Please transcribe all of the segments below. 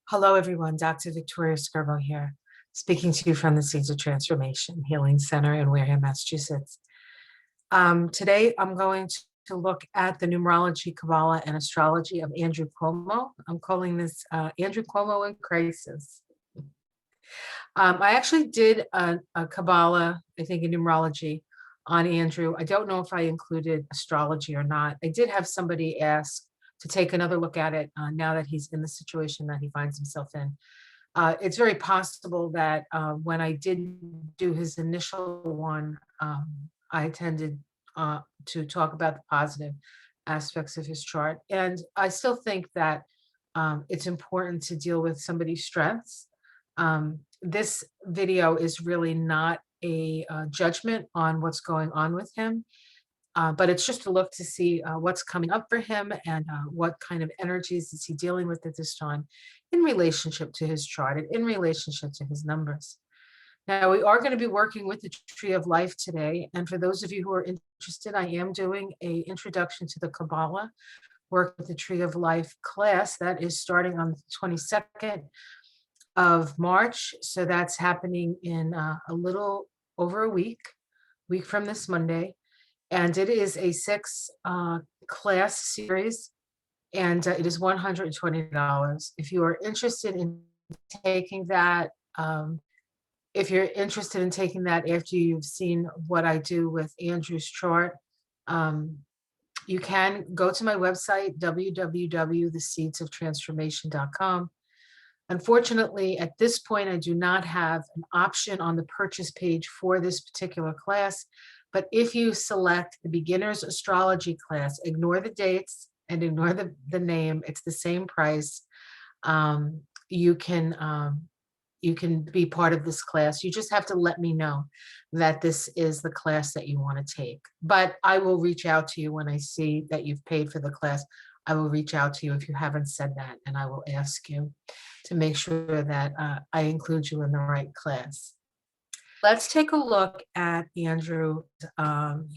Hello, everyone. Dr. Victoria Skirbo here, speaking to you from the Seeds of Transformation Healing Center in Wareham, Massachusetts. Today, I'm going to look at the numerology, Kabbalah, and astrology of Andrew Cuomo. I'm calling this Andrew Cuomo in Crisis. I actually did a Kabbalah, I think, in numerology on Andrew. I don't know if I included astrology or not. I did have somebody ask to take another look at it now that he's in the situation that he finds himself in. It's very possible that when I did do his initial one, I tended to talk about the positive aspects of his chart. And I still think that it's important to deal with somebody's strengths. This video is really not a judgment on what's going on with him. But it's just a look to see what's coming up for him and what kind of energies is he dealing with at this time in relationship to his chart and in relationship to his numbers. Now, we are going to be working with the Tree of Life today. And for those of you who are interested, I am doing an introduction to the Kabbalah, work with the Tree of Life class that is starting on the 22nd of March. So that's happening in a little over a week from this Monday. And it is a 6 class series, and it is $120. If you are interested in taking that, after you've seen what I do with Andrew's chart, you can go to my website, www.theseedsoftrandsformation.com. Unfortunately, at this point, I do not have an option on the purchase page for this particular class. But if you select the beginner's astrology class, ignore the dates and ignore the name, it's the same price. You can be part of this class. You just have to let me know that this is the class that you want to take. But I will reach out to you when I see that you've paid for the class. I will reach out to you if you haven't said that, and I will ask you to make sure that I include you in the right class. Let's take a look at Andrew,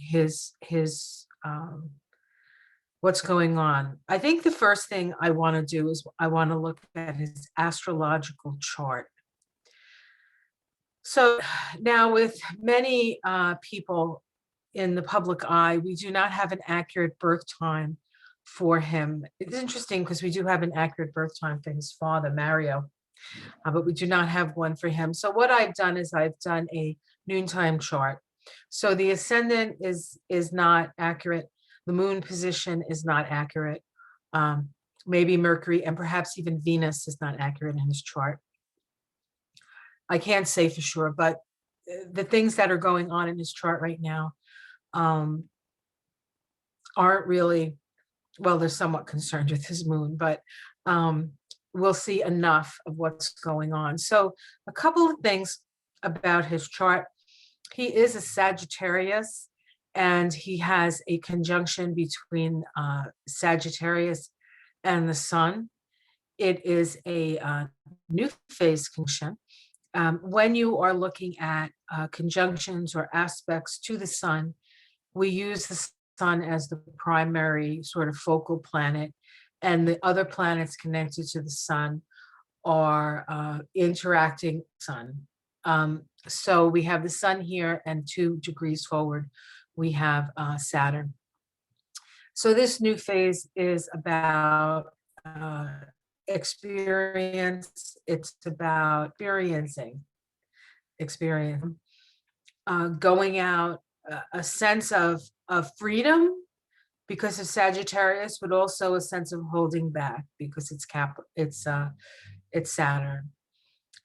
his what's going on. I think the first thing I want to do is I want to look at his astrological chart. So now with many people in the public eye, we do not have an accurate birth time for him. It's interesting because we do have an accurate birth time for his father, Mario. But we do not have one for him. So what I've done is I've done a noontime chart. So the ascendant is not accurate. The moon position is not accurate. Maybe Mercury and perhaps even Venus is not accurate in his chart. I can't say for sure, but the things that are going on in his chart right now aren't really, well, they're somewhat concerned with his moon, but we'll see enough of what's going on. So a couple of things about his chart. He is a Sagittarius, and he has a conjunction between Sagittarius and the sun. It is a new phase conjunction. When you are looking at conjunctions or aspects to the sun, we use the sun as the primary sort of focal planet, and the other planets connected to the sun are interacting with the sun. So we have the sun here, and 2 degrees forward, we have Saturn. So this new phase is about experience. It's about experience, going out, a sense of freedom because of Sagittarius, but also a sense of holding back because it's Saturn.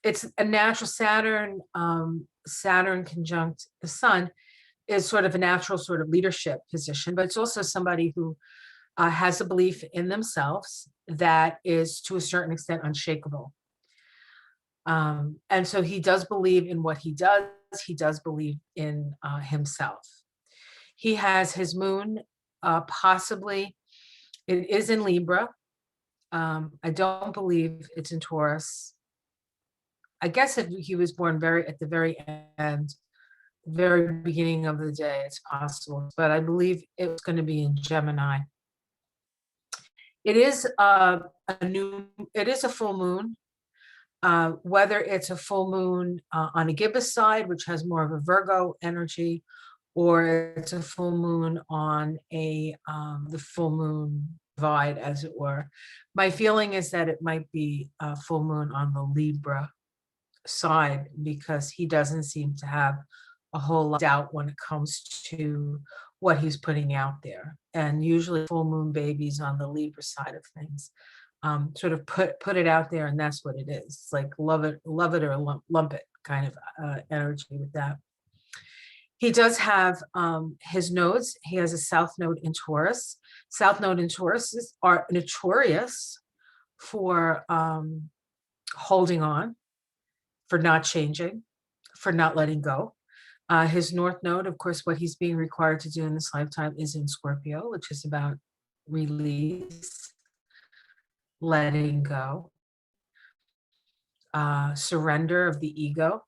It's a natural Saturn conjunct the sun is sort of a natural sort of leadership position, but it's also somebody who has a belief in themselves that is to a certain extent unshakable. And so he does believe in what he does. He does believe in himself. He has his moon, possibly, it is in Libra. I don't believe it's in Taurus. I guess if he was born at the very end, very beginning of the day, it's possible, but I believe it's going to be in Gemini. It is a full moon. whether it's a full moon on a gibbous side, which has more of a Virgo energy, or it's a full moon on a the full moon divide, as it were. My feeling is that it might be a full moon on the Libra side, because he doesn't seem to have a whole lot of doubt when it comes to what he's putting out there. And usually full moon babies on the Libra side of things sort of put it out there, and that's what it is. It's like love it or lump it kind of energy with that. He does have his nodes. He has a south node in Taurus. South node in Taurus are notorious for holding on, for not changing, for not letting go. His north node, of course, what he's being required to do in this lifetime is in Scorpio, which is about release, letting go, surrender of the ego.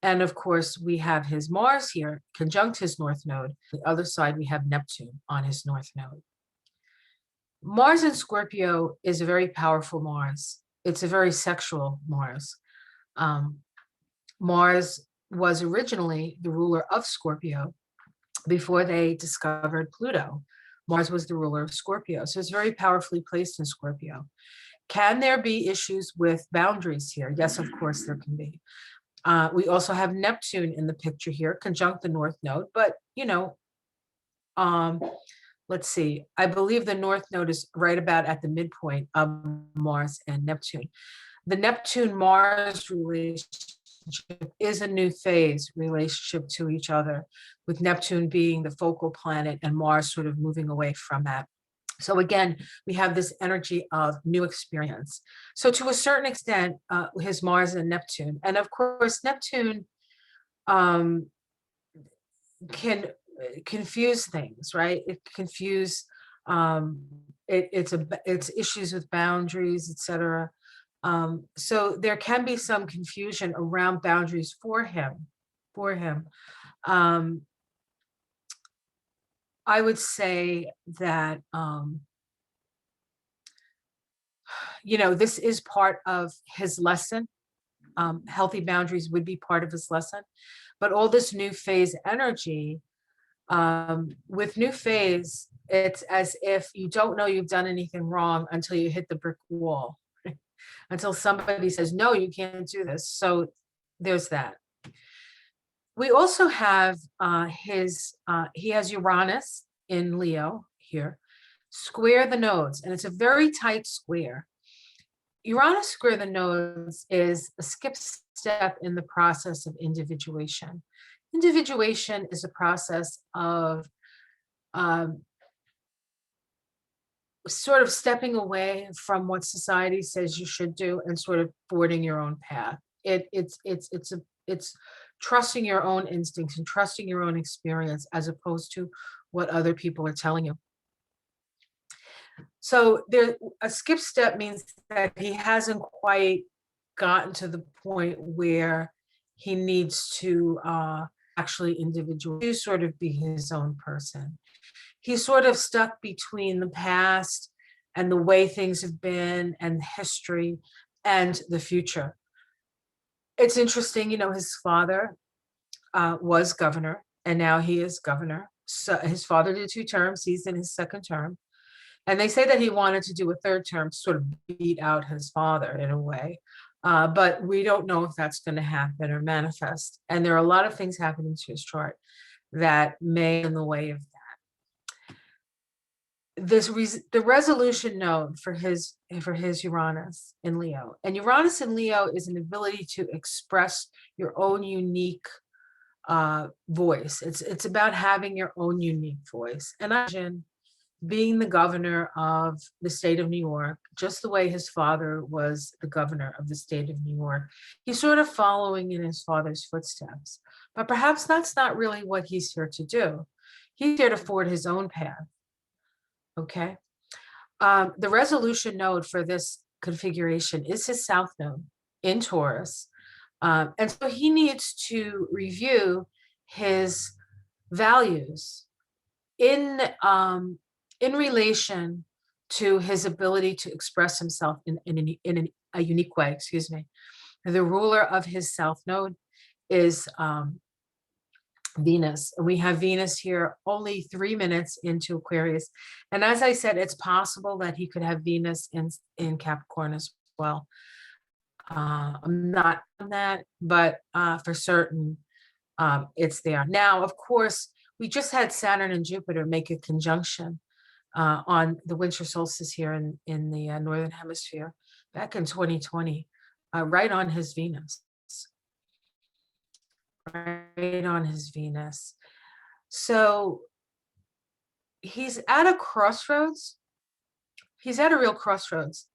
And of course, we have his Mars here, conjunct his north node. The other side, we have Neptune on his north node. Mars in Scorpio is a very powerful Mars. It's a very sexual Mars. Mars was originally the ruler of Scorpio before they discovered Pluto. Mars was the ruler of Scorpio. So it's very powerfully placed in Scorpio. Can there be issues with boundaries here? Yes, of course there can be. We also have Neptune in the picture here, conjunct the North Node, but let's see, I believe the North Node is right about at the midpoint of Mars and Neptune. The Neptune-Mars relationship is a new phase relationship to each other, with Neptune being the focal planet and Mars sort of moving away from that. So again, we have this energy of new experience. So to a certain extent, his Mars and Neptune, and of course, Neptune can confuse things, right? It confuse, it's issues with boundaries, etc. So there can be some confusion around boundaries for him. I would say that, this is part of his lesson. Healthy boundaries would be part of his lesson. But all this new phase energy, with new phase, it's as if you don't know you've done anything wrong until you hit the brick wall, until somebody says, no, you can't do this. So there's that. We also have he has Uranus in Leo here, square the nodes, and it's a very tight square. Uranus square the nodes is a skip step in the process of individuation. Individuation is a process of sort of stepping away from what society says you should do and sort of forging your own path. It's trusting your own instincts and trusting your own experience as opposed to what other people are telling you. So a skip step means that he hasn't quite gotten to the point where he needs to actually individually sort of be his own person. He's sort of stuck between the past and the way things have been and history and the future. It's interesting, his father was governor, and now he is governor. So his father did 2 terms. He's in his 2nd term. And they say that he wanted to do a 3rd term to sort of beat out his father in a way. But we don't know if that's going to happen or manifest. And there are a lot of things happening to his chart that may get in the way of that. The resolution node for his Uranus in Leo. And Uranus in Leo is an ability to express your own unique voice. It's about having your own unique voice. And I imagine being the governor of the state of New York, just the way his father was the governor of the state of New York, he's sort of following in his father's footsteps. But perhaps that's not really what he's here to do. He's here to forge his own path. Okay. The resolution node for this configuration is his south node in Taurus. And so he needs to review his values in relation to his ability to express himself in a unique way, excuse me. The ruler of his south node is Venus. And we have Venus here only 3 minutes into Aquarius. And as I said, it's possible that he could have Venus in Capricorn as well. I'm not on that, but for certain, it's there. Now, of course, we just had Saturn and Jupiter make a conjunction on the winter solstice here in the Northern Hemisphere back in 2020, right on his Venus. Right on his Venus. So he's at a crossroads. He's at a real crossroads.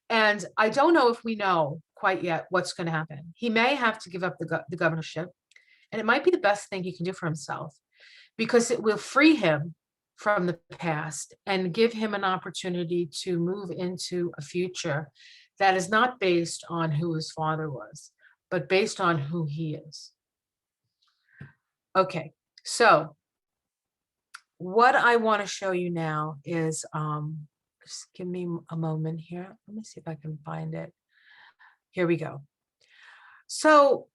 And I don't know if we know quite yet what's going to happen. He may have to give up the governorship. And it might be the best thing he can do for himself, because it will free him from the past and give him an opportunity to move into a future that is not based on who his father was, but based on who he is. Okay, so what I want to show you now is, just give me a moment here. Let me see if I can find it. Here we go. So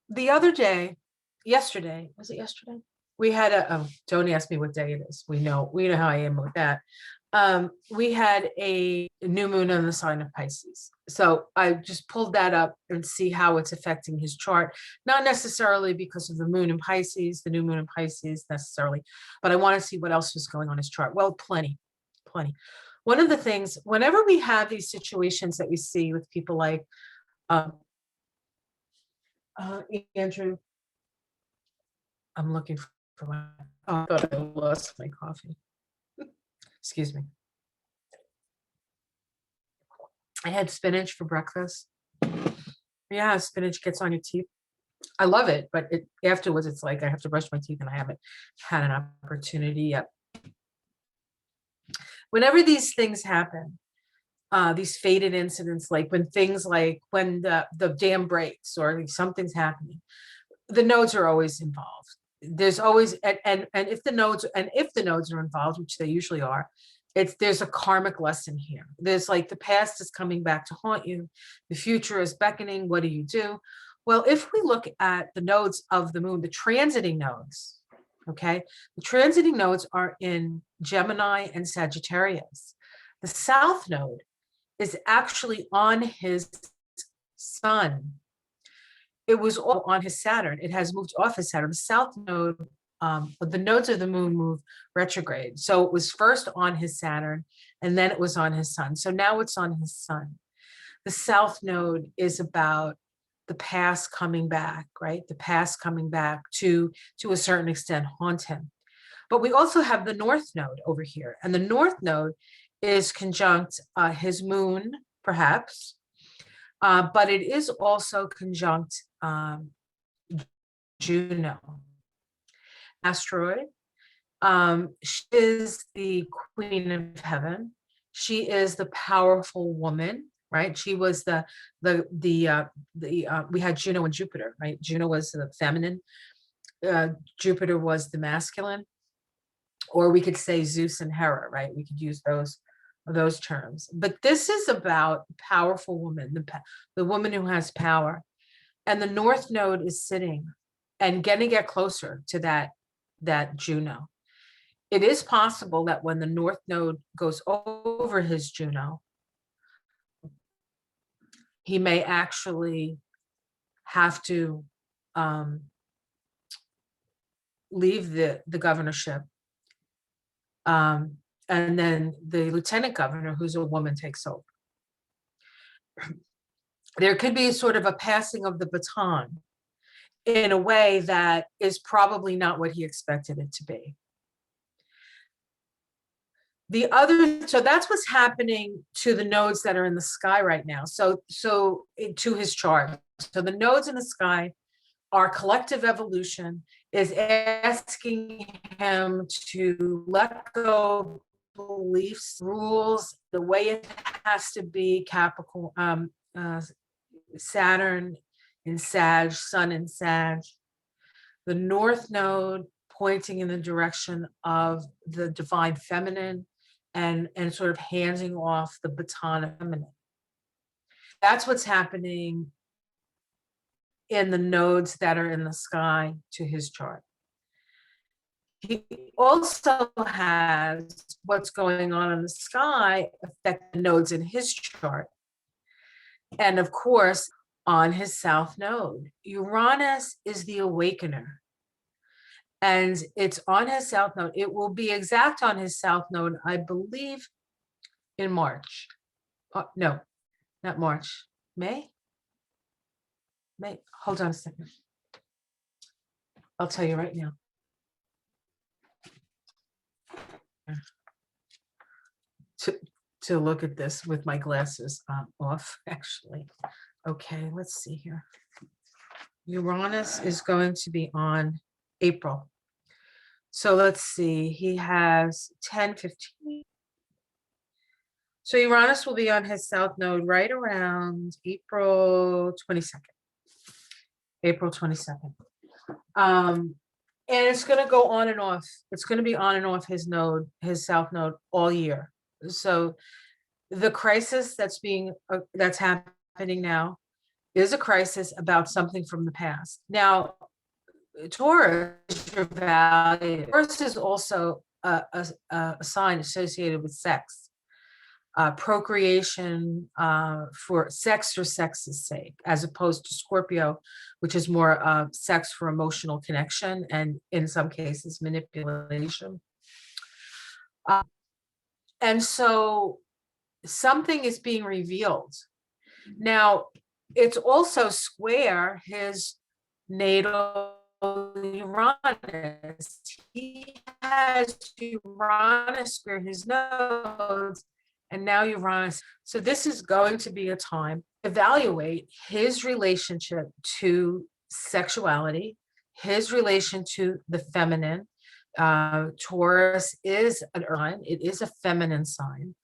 the other day, yesterday, was it yesterday? We had don't ask me what day it is. We know how I am with that. We had a new moon on the sign of Pisces. So I just pulled that up and see how it's affecting his chart. Not necessarily because of the moon in Pisces, the new moon in Pisces necessarily, but I want to see what else was going on in his chart. Well, plenty. One of the things, whenever we have these situations that we see with people like Andrew, I'm looking for my, I thought I lost my coffee. Excuse me. I had spinach for breakfast. Yeah, spinach gets on your teeth. I love it, but afterwards it's like I have to brush my teeth and I haven't had an opportunity yet. Whenever these things happen, these fated incidents, like when the dam breaks or something's happening, the nodes are always involved. There's always, and if the nodes are involved, which they usually are, there's a karmic lesson here. There's like the past is coming back to haunt you. The future is beckoning. What do you do? Well, if we look at the nodes of the moon, the transiting nodes, okay, the transiting nodes are in Gemini and Sagittarius. The south node is actually on his sun. It was all on his Saturn. It has moved off his Saturn. The south node, but the nodes of the moon move retrograde. So it was first on his Saturn, and then it was on his sun. So now it's on his sun. The south node is about the past coming back, right? The past coming back to a certain extent haunt him. But we also have the north node over here, and the north node is conjunct his moon, perhaps, but it is also conjunct Juno. Asteroid. She is the queen of heaven. She is the powerful woman, right? She was we had Juno and Jupiter, right? Juno was the feminine. Jupiter was the masculine, or we could say Zeus and Hera, right? We could use those terms. But this is about powerful woman, the woman who has power. And the north node is sitting and going to get closer to that Juno. It is possible that when the north node goes over his Juno, he may actually have to leave the governorship. And then the lieutenant governor, who's a woman, takes over. There could be sort of a passing of the baton in a way that is probably not what he expected it to be. So that's what's happening to the nodes that are in the sky right now. So to his chart. So the nodes in the sky, our collective evolution is asking him to let go of beliefs, rules, the way it has to be. Capricorn, Saturn in Sag, Sun in Sag. The north node pointing in the direction of the divine feminine and sort of handing off the baton of feminine. That's what's happening in the nodes that are in the sky to his chart. He also has what's going on in the sky affect the nodes in his chart. And of course, on his south node, Uranus is the awakener. And it's on his south node. It will be exact on his south node, I believe, in March. No, not March. May? May. Hold on a second. I'll tell you right now. To look at this with my glasses off, actually. Okay, let's see here. Uranus is going to be on April. So let's see, he has 10-15. So Uranus will be on his south node right around April 22nd. April 22nd. And it's going to go on and off. It's going to be on and off his node, his south node, all year. So the crisis that's happening now is a crisis about something from the past. Now, Taurus is your value. Taurus is also a sign associated with sex, procreation for sex for sex's sake, as opposed to Scorpio, which is more sex for emotional connection and in some cases manipulation. And so something is being revealed. Now, it's also square his natal Uranus. He has Uranus square his nodes, and now Uranus. So this is going to be a time to evaluate his relationship to sexuality, his relation to the feminine. Taurus is an earth sign. It is a feminine sign.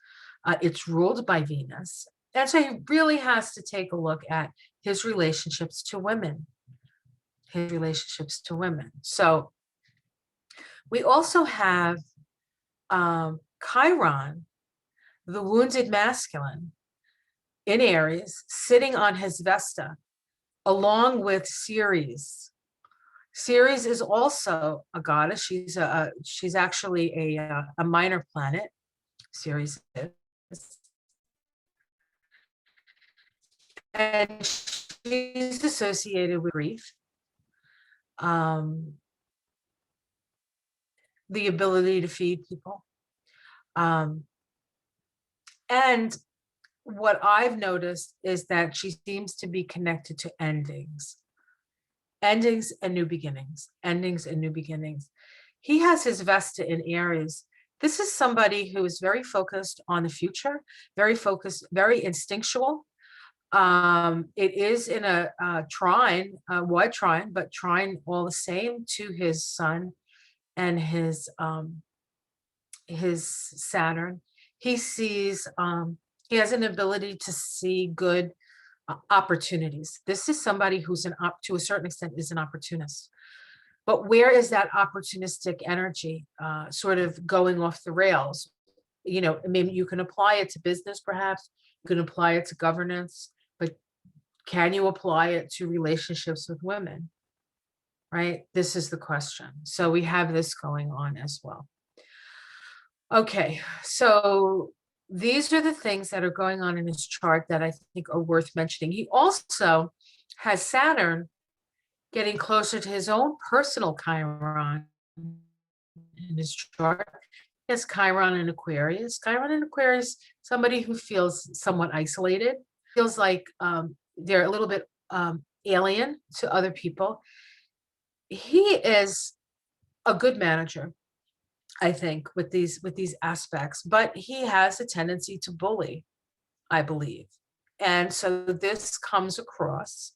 It's ruled by Venus. And so he really has to take a look at his relationships to women. His relationships to women. So we also have Chiron, the wounded masculine, in Aries, sitting on his Vesta, along with Ceres. Ceres is also a goddess. She's actually a minor planet. Ceres is. And she's associated with grief, the ability to feed people. And what I've noticed is that she seems to be connected to endings and new beginnings, endings and new beginnings. He has his Vesta in Aries. This is somebody who is very focused on the future, very focused, very instinctual. It is in a trine, a wide trine, but trine all the same to his sun and his Saturn. He sees, he has an ability to see good opportunities. This is somebody who's to a certain extent is an opportunist. But where is that opportunistic energy sort of going off the rails? You know, maybe you can apply it to business, perhaps. You can apply it to governance, but can you apply it to relationships with women? Right? This is the question. So we have this going on as well. Okay, so these are the things that are going on in his chart that I think are worth mentioning. He also has Saturn getting closer to his own personal Chiron in his chart. He has Chiron and Aquarius. Chiron and Aquarius, somebody who feels somewhat isolated, feels like they're a little bit alien to other people. He is a good manager, I think, with these aspects, but he has a tendency to bully, I believe. And so this comes across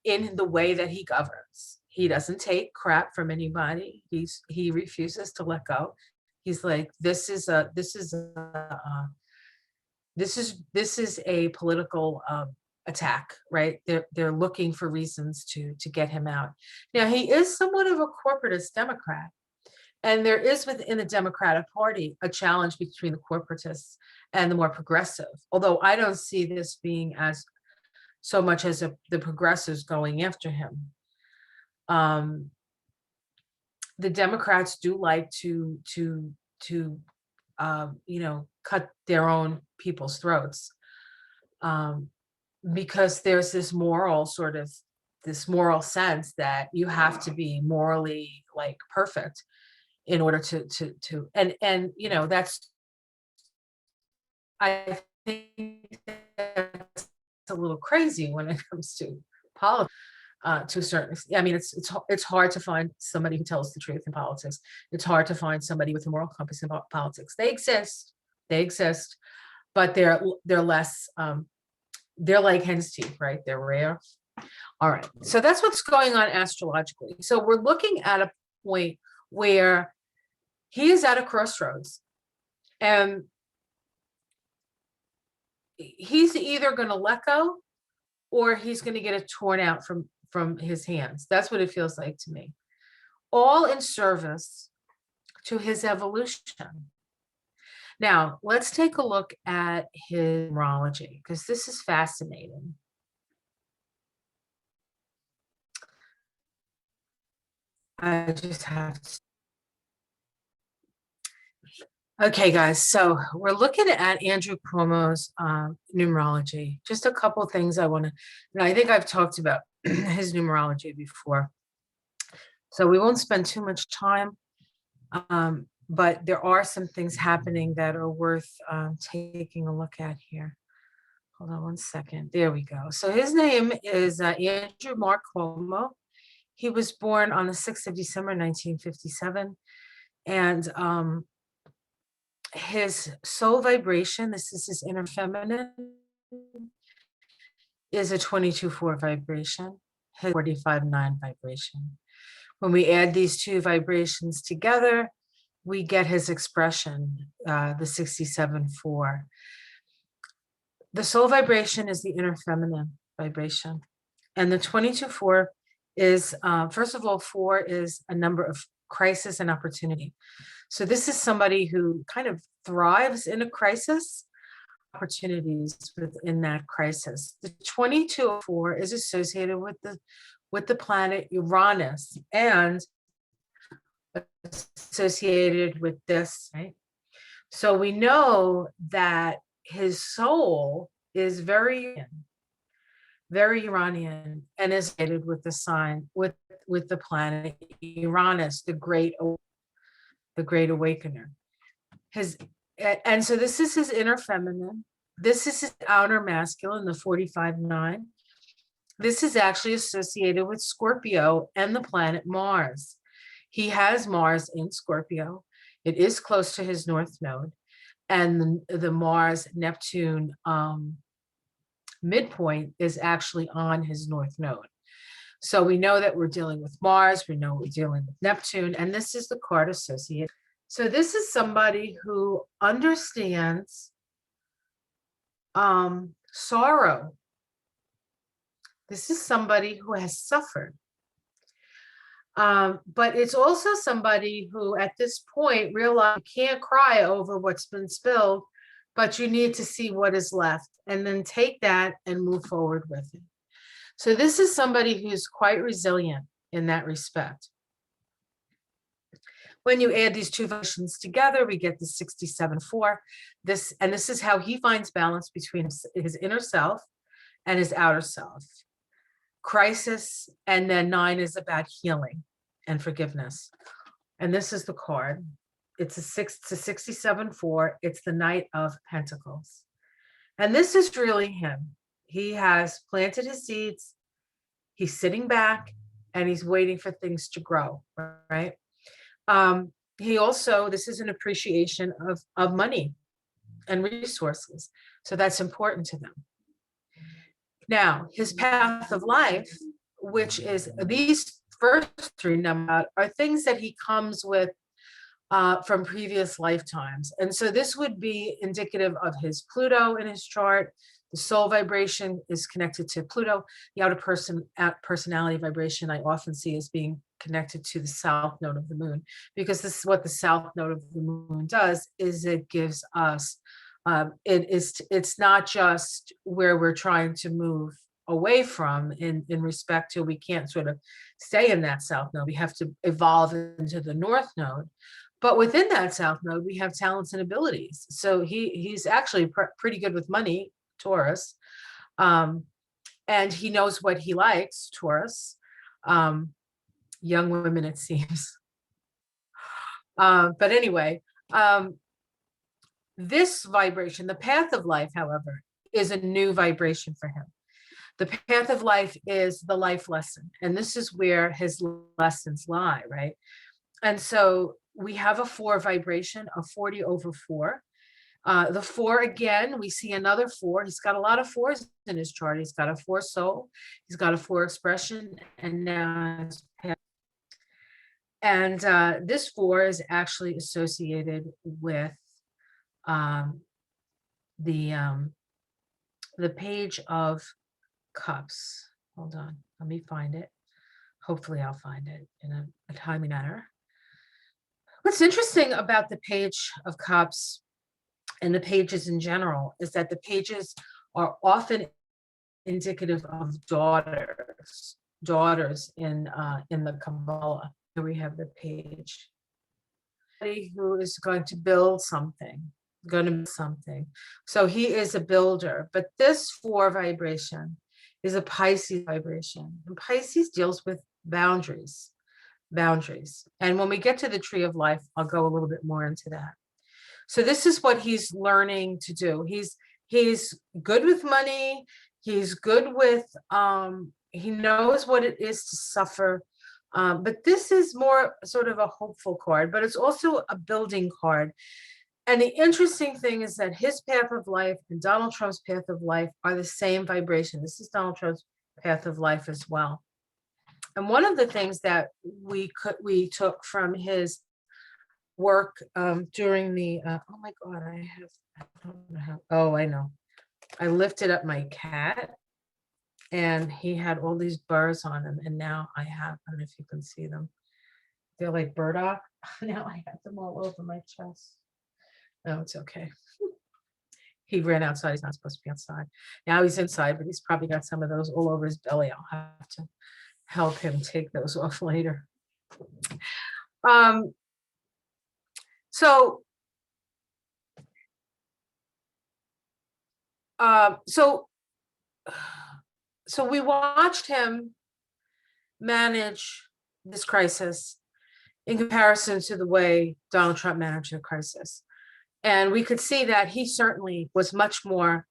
in the way that he governs. He doesn't take crap from anybody. He refuses to let go. He's like, this is a political attack, right? They're looking for reasons to get him out. Now, he is somewhat of a corporatist Democrat. And there is within the Democratic Party a challenge between the corporatists and the more progressive, although I don't see this being as so much as the progressives going after him. The Democrats do like to cut their own people's throats, because there's this moral sense that you have to be morally like perfect in order to and that's, I think that's a little crazy when it comes to politics. To a certain extent, I mean, it's hard to find somebody who tells the truth in politics. It's hard to find somebody with a moral compass in politics. They exist, but they're less. They're like hen's teeth, right? They're rare. All right, so that's what's going on astrologically. So we're looking at a point where he is at a crossroads, and he's either going to let go or he's going to get it torn out from his hands. That's what it feels like to me. All in service to his evolution. Now, let's take a look at his numerology, because this is fascinating. I just have to. Okay, guys, so we're looking at Andrew Cuomo's numerology. Just a couple things I want to, and I think I've talked about his numerology before, so we won't spend too much time, but there are some things happening that are worth taking a look at here. Hold on one second. There we go. So his name is Andrew Mark Cuomo. He was born on the 6th of December, 1957, and his soul vibration, this is his inner feminine, is a 22-4 vibration, his 45-9 vibration. When we add these two vibrations together, we get his expression, the 67-4. The soul vibration is the inner feminine vibration. And the 22-4 is, first of all, 4 is a number of crisis and opportunity. So this is somebody who kind of thrives in a crisis, opportunities within that crisis. The 22-4 is associated with the planet Uranus and associated with this, right? So we know that his soul is very Uranian and is associated with the sign, with the planet Uranus, the great awakener. And so this is his inner feminine. This is his outer masculine, the 45-9. This is actually associated with Scorpio and the planet Mars. He has Mars in Scorpio. It is close to his north node. And the Mars-Neptune midpoint is actually on his north node. So we know that we're dealing with Mars, we know we're dealing with Neptune, and this is the card associated. So this is somebody who understands sorrow. This is somebody who has suffered. But it's also somebody who at this point realized you can't cry over what's been spilled, but you need to see what is left and then take that and move forward with it. So this is somebody who's quite resilient in that respect. When you add these two vibrations together, we get the 67-4. This is how he finds balance between his inner self and his outer self. Crisis, and then 9 is about healing and forgiveness. And this is the card. It's a 67-4. It's the Knight of Pentacles. And this is really him. He has planted his seeds. He's sitting back and he's waiting for things to grow, right? He also, this is an appreciation of money and resources. So that's important to them. Now, his path of life, which is these first 3 numbers, are things that he comes with from previous lifetimes. And so this would be indicative of his Pluto in his chart. The soul vibration is connected to Pluto. The outer personality vibration I often see as being connected to the south node of the moon, because this is what the south node of the moon does, is it gives us, it's not just where we're trying to move away from in respect to, we can't sort of stay in that south node. We have to evolve into the north node. But within that south node, we have talents and abilities. So he's actually pretty good with money, Taurus. And he knows what he likes, Taurus. Young women, it seems. But anyway, this vibration, the path of life, however, is a new vibration for him. The path of life is the life lesson. And this is where his lessons lie, right? And so we have a 4 vibration, a 40 over 4. The 4, again, we see another 4. He's got a lot of 4s in his chart. He's got a 4 soul. He's got a 4 expression. And now, and this 4 is actually associated with the Page of Cups. Hold on, let me find it. Hopefully I'll find it in a timely manner. What's interesting about the Page of Cups and the pages in general is that the pages are often indicative of daughters in the Kabbalah. Here we have the page. Who is going to build something, So he is a builder, but this 4 vibration is a Pisces vibration. And Pisces deals with boundaries. And when we get to the tree of life, I'll go a little bit more into that. So this is what he's learning to do. He's good with money. He's good with, he knows what it is to suffer. But this is more sort of a hopeful card, but it's also a building card. And the interesting thing is that his path of life and Donald Trump's path of life are the same vibration. This is Donald Trump's path of life as well. And one of the things that we took from his work during the, oh my God, I don't know how, oh, I know. I lifted up my cat and he had all these burrs on him. And now I don't know if you can see them. They're like burdock. Now I have them all over my chest. No, it's okay. He ran outside. He's not supposed to be outside. Now he's inside, but he's probably got some of those all over his belly. I'll have to help him take those off later. So we watched him manage this crisis in comparison to the way Donald Trump managed the crisis. And we could see that he certainly was much more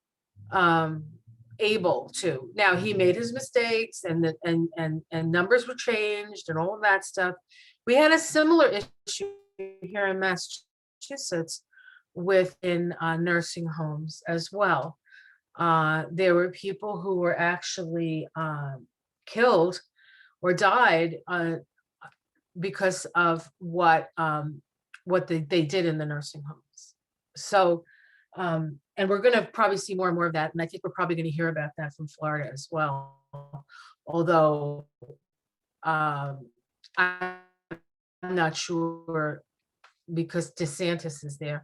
able to. Now he made his mistakes and numbers were changed and all of that stuff. We had a similar issue here in Massachusetts within nursing homes as well. There were people who were actually killed or died because of what they did in the nursing homes. So, and we're going to probably see more and more of that. And I think we're probably going to hear about that from Florida as well. Although I'm not sure, because DeSantis is there,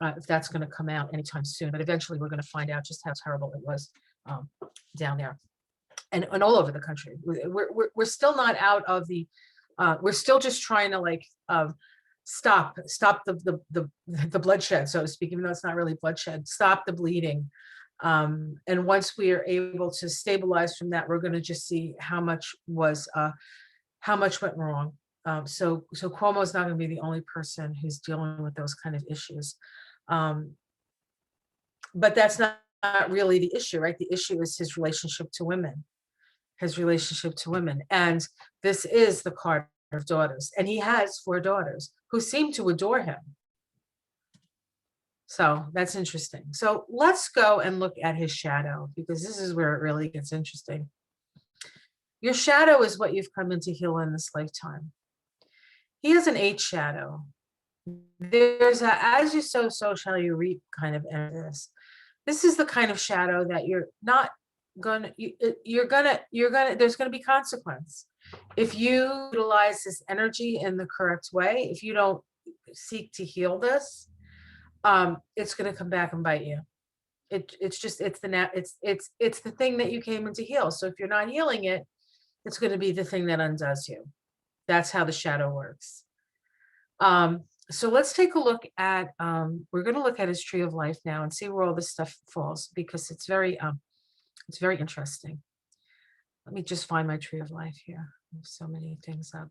if that's going to come out anytime soon. But eventually we're going to find out just how terrible it was down there and all over the country. We're still not out of the, we're still just trying to like stop the bloodshed, so to speak, even though it's not really bloodshed, stop the bleeding. And once we are able to stabilize from that, we're going to just see how much went wrong. So Cuomo is not going to be the only person who's dealing with those kind of issues. But that's not really the issue, right? The issue is his relationship to women. And this is the card of daughters. And he has 4 daughters who seem to adore him. So that's interesting. So let's go and look at his shadow, because this is where it really gets interesting. Your shadow is what you've come in to heal in this lifetime. He has an 8 shadow. there's a as you sow, so shall you reap kind of this. This is the kind of shadow that you're not gonna, there's gonna be consequence. If you utilize this energy in the correct way, if you don't seek to heal this, it's gonna come back and bite you. It's just, it's the thing that you came in to heal. So if you're not healing it, it's gonna be the thing that undoes you. That's how the shadow works. So let's take a look at, we're going to look at his tree of life now and see where all this stuff falls, because it's very interesting. Let me just find my tree of life here. There's so many things up.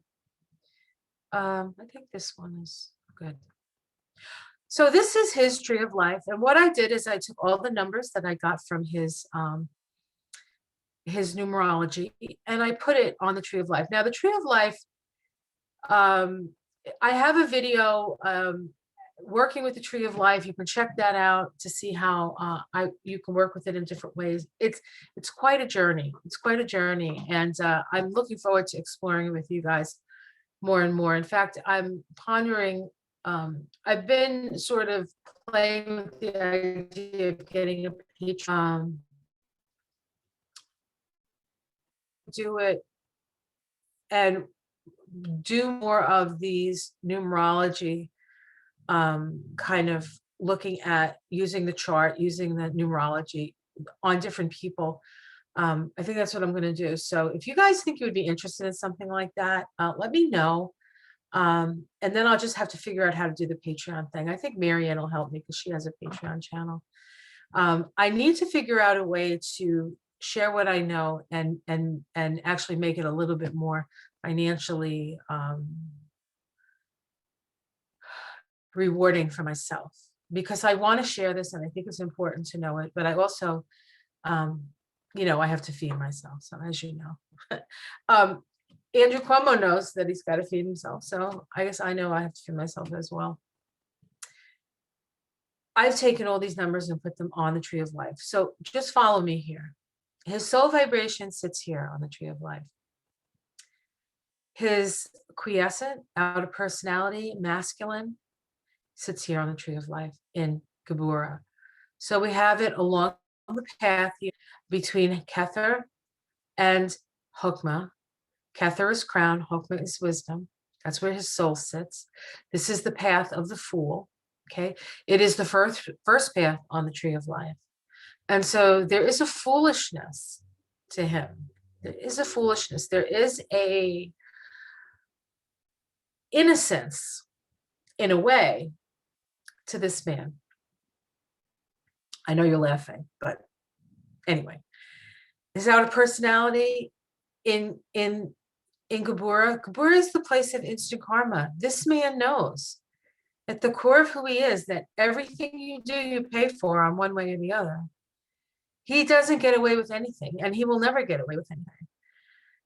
I think this one is good. So this is his tree of life. And what I did is I took all the numbers that I got from his numerology, and I put it on the tree of life. Now the tree of life, I have a video working with the tree of life. You can check that out to see how you can work with it in different ways. It's quite a journey. It's quite a journey, and I'm looking forward to exploring it with you guys more and more. In fact, I'm pondering. I've been sort of playing with the idea of getting a Patreon. Do it and do more of these numerology, kind of looking at using the chart, using the numerology on different people. I think that's what I'm going to do. So if you guys think you would be interested in something like that, let me know. And then I'll just have to figure out how to do the Patreon thing. I think Marianne will help me because she has a Patreon channel. I need to figure out a way to share what I know and actually make it a little bit more financially rewarding for myself, because I want to share this and I think it's important to know it, but I also, I have to feed myself. So as you know, Andrew Cuomo knows that he's got to feed himself. So I guess I know I have to feed myself as well. I've taken all these numbers and put them on the tree of life. So just follow me here. His soul vibration sits here on the tree of life. His quiescent, outer personality, masculine, sits here on the tree of life in Geburah. So we have it along the path between Kether and Chokmah. Kether is crown, Chokmah is wisdom. That's where his soul sits. This is the path of the fool. Okay, it is the first path on the tree of life. And so there is a foolishness to him. There is a foolishness. There is a innocence, in a way, to this man. I know you're laughing, but anyway, his outer personality in Geburah. Geburah is the place of instant karma. This man knows at the core of who he is that everything you do, you pay for on one way or the other. He doesn't get away with anything, and he will never get away with anything.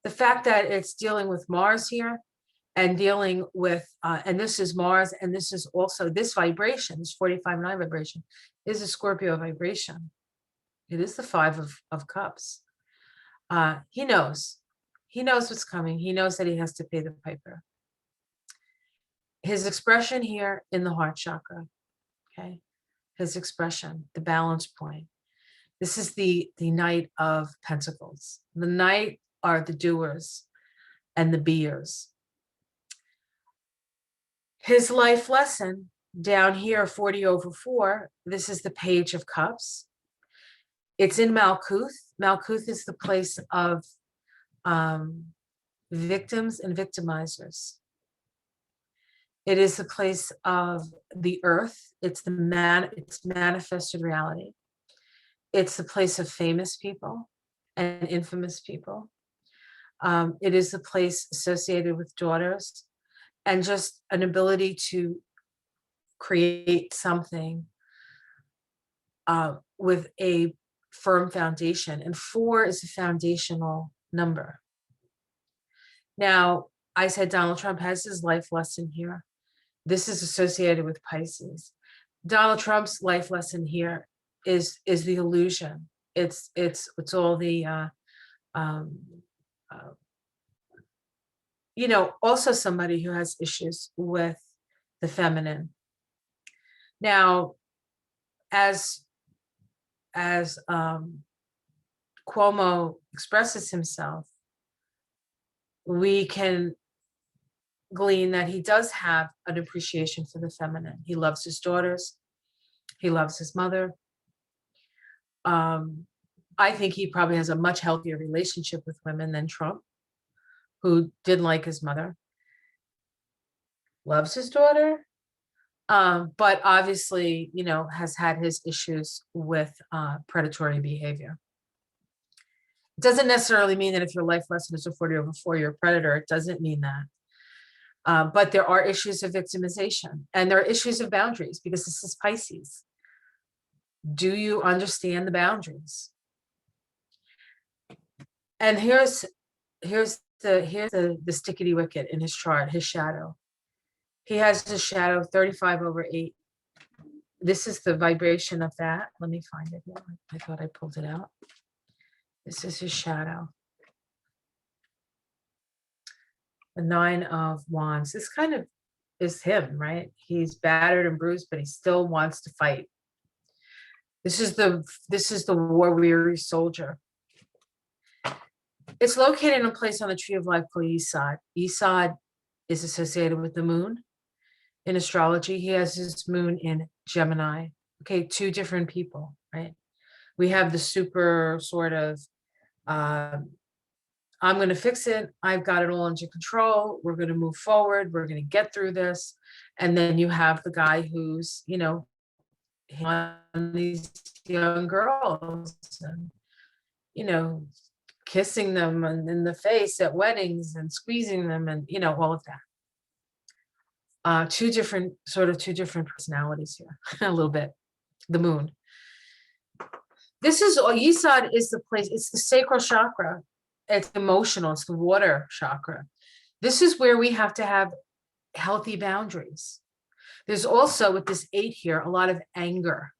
The fact that it's dealing with Mars here and dealing with, and this is Mars, and this is also this vibration, this 45-9 vibration, is a Scorpio vibration. It is the 5 of Cups. He knows. He knows what's coming. He knows that he has to pay the piper. His expression here in the heart chakra, okay? His expression, the balance point. This is the Knight of Pentacles. The Knight are the doers and the beers. His life lesson down here, 40/4, this is the Page of Cups. It's in Malkuth. Malkuth is the place of victims and victimizers. It is the place of the earth. It's it's manifested reality. It's the place of famous people and infamous people. It is the place associated with daughters and just an ability to create something with a firm foundation. And 4 is a foundational number. Now, I said Donald Trump has his life lesson here. This is associated with Pisces. Donald Trump's life lesson here is the illusion. It's all the also somebody who has issues with the feminine. Now, as Cuomo expresses himself, we can glean that he does have an appreciation for the feminine. He loves his daughters. He loves his mother. I think he probably has a much healthier relationship with women than Trump, who didn't like his mother, loves his daughter, but obviously, has had his issues with predatory behavior. It doesn't necessarily mean that if your life lesson is a 40/4, you're a predator. It doesn't mean that. But there are issues of victimization, and there are issues of boundaries, because this is Pisces. Do you understand the boundaries? And here's the stickety wicket in his chart, his shadow. He has his shadow 35/8. This is the vibration of that. Let me find it here. I thought I pulled it out. This is his shadow. The 9 of Wands. This kind of is him, right? He's battered and bruised, but he still wants to fight. This is the war-weary soldier. It's located in a place on the tree of life called Yesod. Yesod is associated with the moon. In astrology, he has his moon in Gemini. Okay, 2 different people, right? We have the super sort of, I'm going to fix it. I've got it all under control. We're going to move forward. We're going to get through this. And then you have the guy who's, on these young girls and, kissing them in the face at weddings and squeezing them and, all of that. Two different personalities here, a little bit. The moon. Yesod is the place, it's the sacral chakra. It's emotional, it's the water chakra. This is where we have to have healthy boundaries. There's also, with this 8 here, a lot of anger.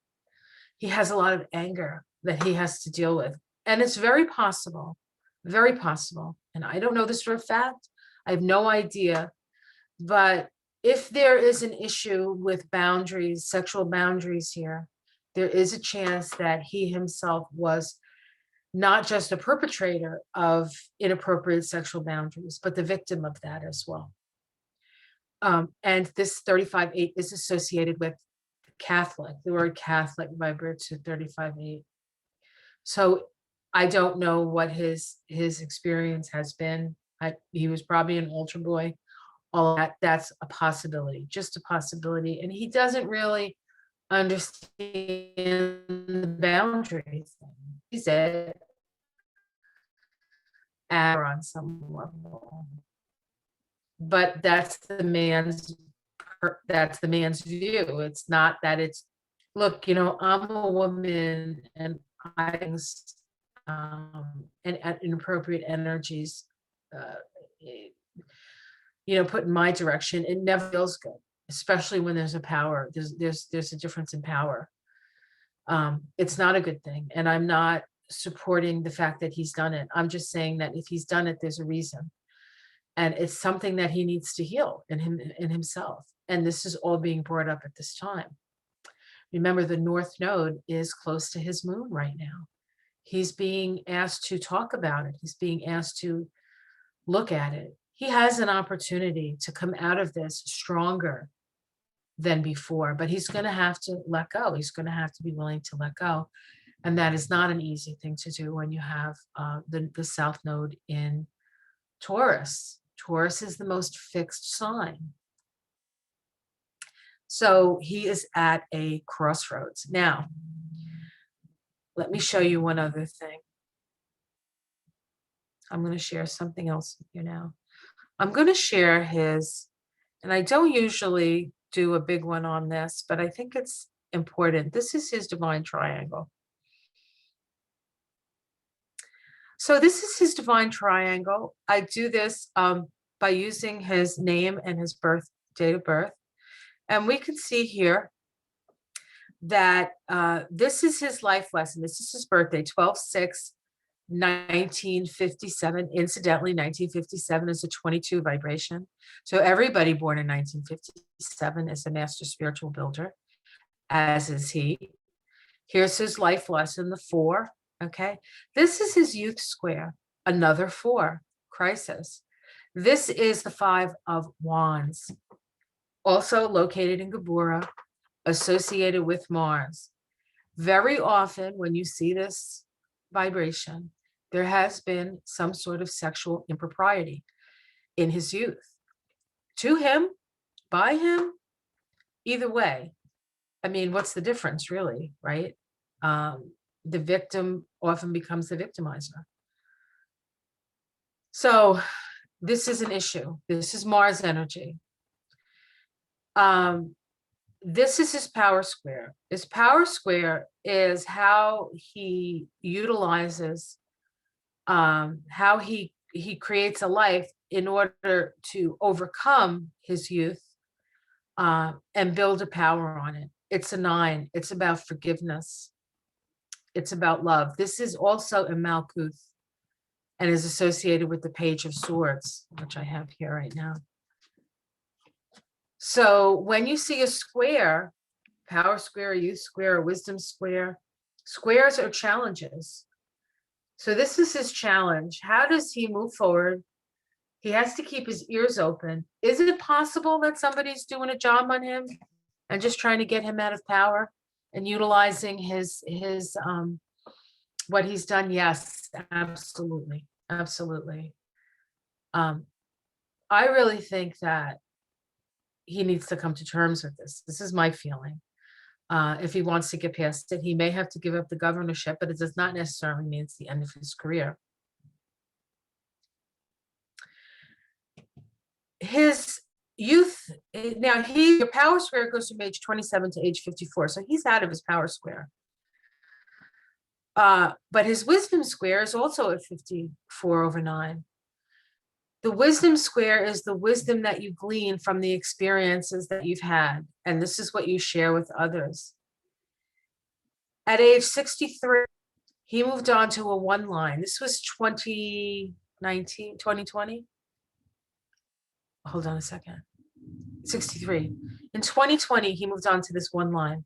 He has a lot of anger that he has to deal with. And it's very possible, and I don't know this for a fact, I have no idea, but if there is an issue with boundaries, sexual boundaries here, there is a chance that he himself was not just a perpetrator of inappropriate sexual boundaries, but the victim of that as well. And this 35/8 is associated with Catholic. The word Catholic vibrates to 35/8. So I don't know what his experience has been. He was probably an altar boy. All that, that's a possibility, just a possibility. And he doesn't really understand the boundaries. He's it on some level. But that's the man's view. It's not that it's, look, I'm a woman and and inappropriate energies put in my direction, it never feels good, especially when there's a power. There's a difference in power. It's not a good thing. And I'm not supporting the fact that he's done it. I'm just saying that if he's done it, there's a reason. And it's something that he needs to heal in himself. And this is all being brought up at this time. Remember, the North Node is close to his moon right now. He's being asked to talk about it. He's being asked to look at it. He has an opportunity to come out of this stronger than before, but he's going to have to let go. He's going to have to be willing to let go. And that is not an easy thing to do when you have the South Node in Taurus. Taurus is the most fixed sign. So he is at a crossroads. Now, let me show you one other thing. I'm going to share something else with you now. I'm going to share his, and I don't usually do a big one on this, but I think it's important. This is his divine triangle. So this is his divine triangle. I do this by using his name and his date of birth. And we can see here that this is his life lesson. This is his birthday, 12/6, 1957, incidentally, 1957 is a 22 vibration. So everybody born in 1957 is a master spiritual builder, as is he. Here's his life lesson, the 4, okay? This is his youth square, another 4, crisis. This is the 5 of Wands, also located in Gebura, associated with Mars. Very often when you see this vibration, there has been some sort of sexual impropriety in his youth. To him, by him, either way. I mean, what's the difference really, right? The victim often becomes the victimizer. So this is an issue. This is Mars energy. This is his power square. His power square is how he utilizes, how he creates a life in order to overcome his youth, and build a power on it. It's a 9. It's about forgiveness. It's about love. This is also a Malkuth and is associated with the Page of Swords, which I have here right now. So when you see a square, power square, youth square, wisdom square, squares are challenges. So this is his challenge. How does he move forward? He has to keep his ears open. Is it possible that somebody's doing a job on him and just trying to get him out of power and utilizing his what he's done? Yes, absolutely. Absolutely. I really think that he needs to come to terms with this. This is my feeling. If he wants to get past it, he may have to give up the governorship, but it does not necessarily mean it's the end of his career. His youth, now your power square goes from age 27 to age 54, so he's out of his power square. But his wisdom square is also at 54/9. The wisdom square is the wisdom that you glean from the experiences that you've had, and this is what you share with others. At age 63, he moved on to a 1 line. This was 2020. Hold on a second. 63. In 2020, he moved on to this 1 line.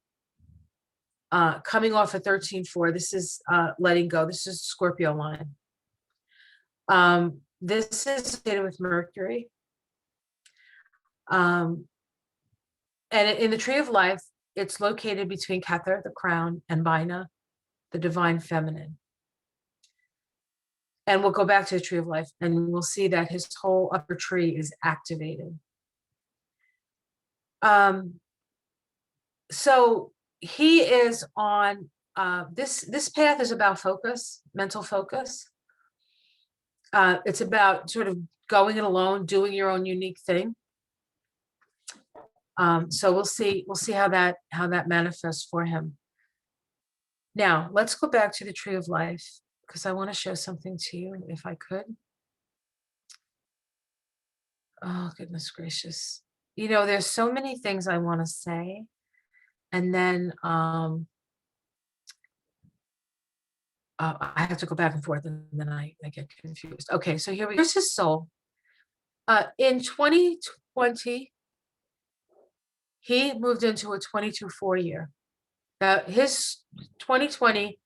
Coming off a 13-4, this is letting go. This is Scorpio line. This is associated with Mercury. And in the tree of life, it's located between Kether, the crown, and Bina, the divine feminine. And we'll go back to the tree of life and we'll see that his whole upper tree is activated. So he is on this path is about focus, mental focus. It's about sort of going it alone, doing your own unique thing. So we'll see how that manifests for him. Now let's go back to the tree of life, because I want to show something to you, if I could. Oh, goodness gracious. You know, there's so many things I want to say. And then I have to go back and forth, and then I get confused. Okay, so here's his soul. In 2020, he moved into a 22-4 year. His 2020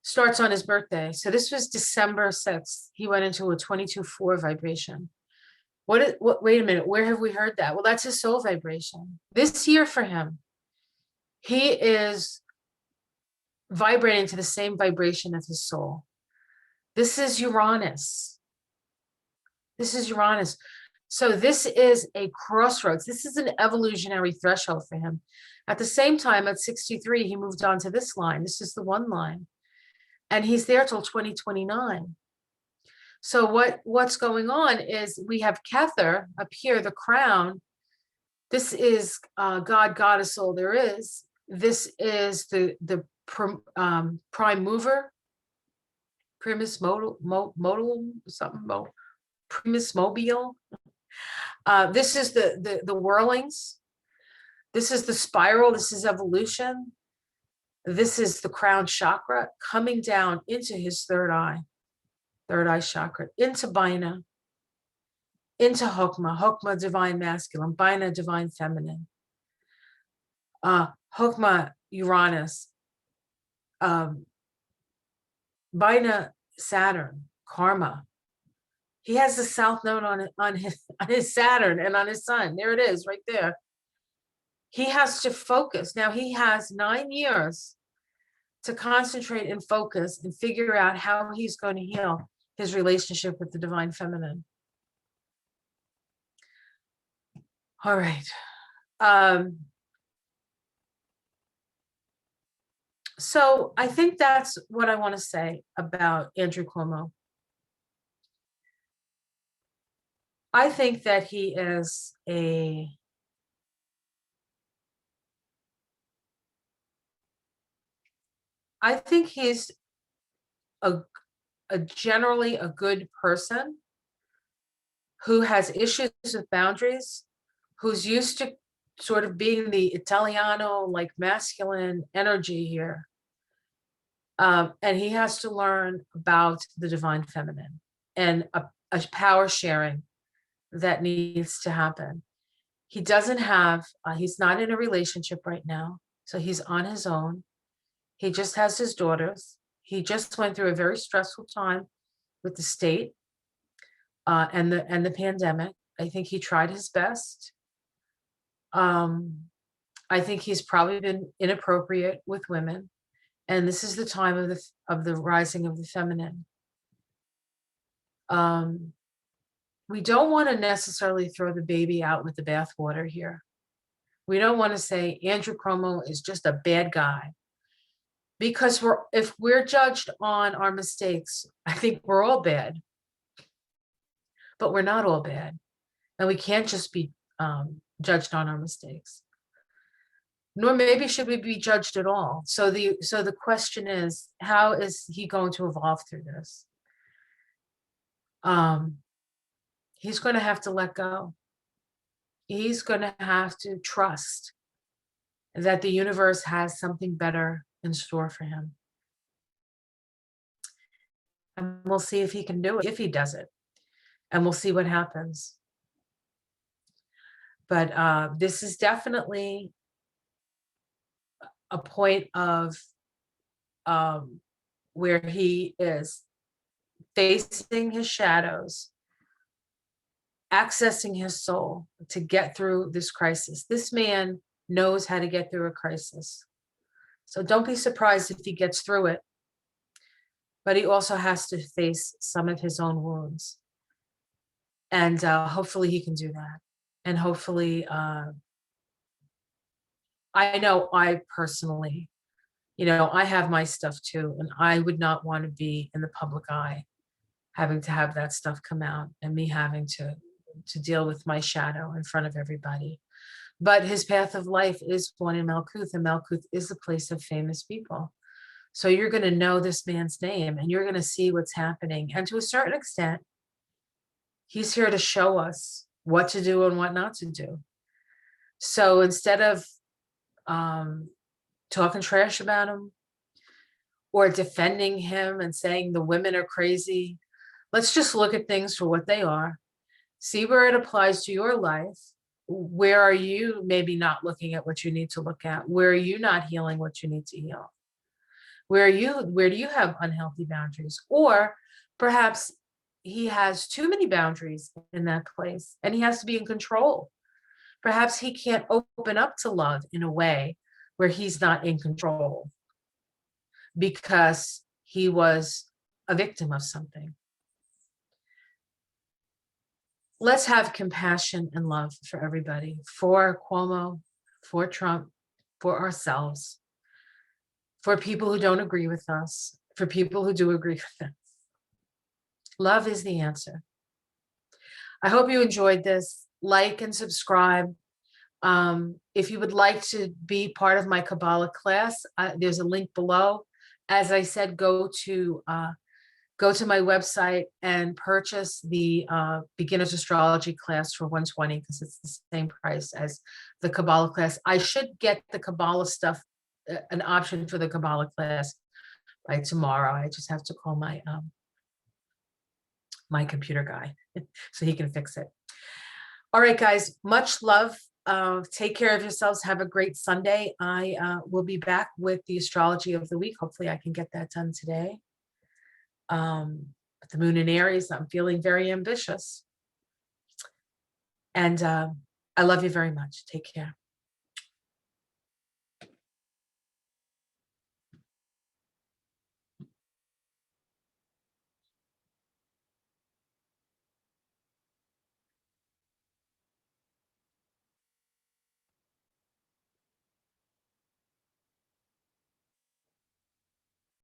starts on his birthday. So this was December 6th. He went into a 22-4 vibration. Wait a minute, where have we heard that? Well, that's his soul vibration. This year for him, he is vibrating to the same vibration as his soul. This is Uranus. This is Uranus. So this is a crossroads. This is an evolutionary threshold for him. At the same time, at 63, he moved on to this line. This is the 1 line. And he's there till 2029. So what's going on is we have Kether up here, the crown. This is God, Goddess, all there is. This is the prime mover, primus modal, something, primus mobile. This is the whirlings. This is the spiral. This is evolution. This is the crown chakra coming down into his third eye chakra, into Bina, into Hokma, Hokma divine masculine, Bina divine feminine, Hokma Uranus, Bina Saturn, karma. He has the south node on his Saturn and on his sun. There it is, right there. He has to focus. Now he has 9 years to concentrate and focus and figure out how he's going to heal his relationship with the divine feminine. All right. So I think that's what I want to say about Andrew Cuomo. I think that he is I think he's a generally a good person who has issues with boundaries, who's used to sort of being the Italiano, like masculine energy here. And he has to learn about the divine feminine and a power sharing that needs to happen. He doesn't have, he's not in a relationship right now, so he's on his own. He just has his daughters. He just went through a very stressful time with the state and the pandemic. I think he tried his best. I think he's probably been inappropriate with women, and this is the time of the rising of the feminine. We don't want to necessarily throw the baby out with the bathwater here. We don't want to say Andrew Cuomo is just a bad guy, because if we're judged on our mistakes, I think we're all bad, but we're not all bad, and we can't just be judged on our mistakes. Nor maybe should we be judged at all. So the question is, how is he going to evolve through this? He's going to have to let go. He's going to have to trust that the universe has something better in store for him. And we'll see if he can do it, if he does it. And we'll see what happens. But this is definitely a point of where he is facing his shadows, accessing his soul to get through this crisis. This man knows how to get through a crisis. So don't be surprised if he gets through it. But he also has to face some of his own wounds. And hopefully he can do that. And hopefully, I know I personally, I have my stuff too, and I would not want to be in the public eye, having to have that stuff come out and me having to deal with my shadow in front of everybody. But his path of life is one in Malkuth, and Malkuth is a place of famous people. So you're going to know this man's name, and you're going to see what's happening. And to a certain extent, he's here to show us what to do and what not to do. So instead of talking trash about him or defending him and saying the women are crazy, let's just look at things for what they are. See where it applies to your life. Where are you maybe not looking at what you need to look at? Where are you not healing what you need to heal? Where do you have unhealthy boundaries? Or perhaps he has too many boundaries in that place and he has to be in control. Perhaps he can't open up to love in a way where he's not in control because he was a victim of something. Let's have compassion and love for everybody, for Cuomo, for Trump, for ourselves, for people who don't agree with us, for people who do agree with us. Love is the answer. I hope you enjoyed this. Like and subscribe. If you would like to be part of my Kabbalah class, there's a link below. As I said, go to my website and purchase the beginner's astrology class for $120 because it's the same price as the Kabbalah class. I should get the Kabbalah stuff an option for the Kabbalah class by tomorrow. I just have to call my computer guy so he can fix it. All right, guys, much love. Take care of yourselves. Have a great Sunday. I will be back with the astrology of the week. Hopefully I can get that done today. With the moon in Aries, I'm feeling very ambitious. And I love you very much. Take care.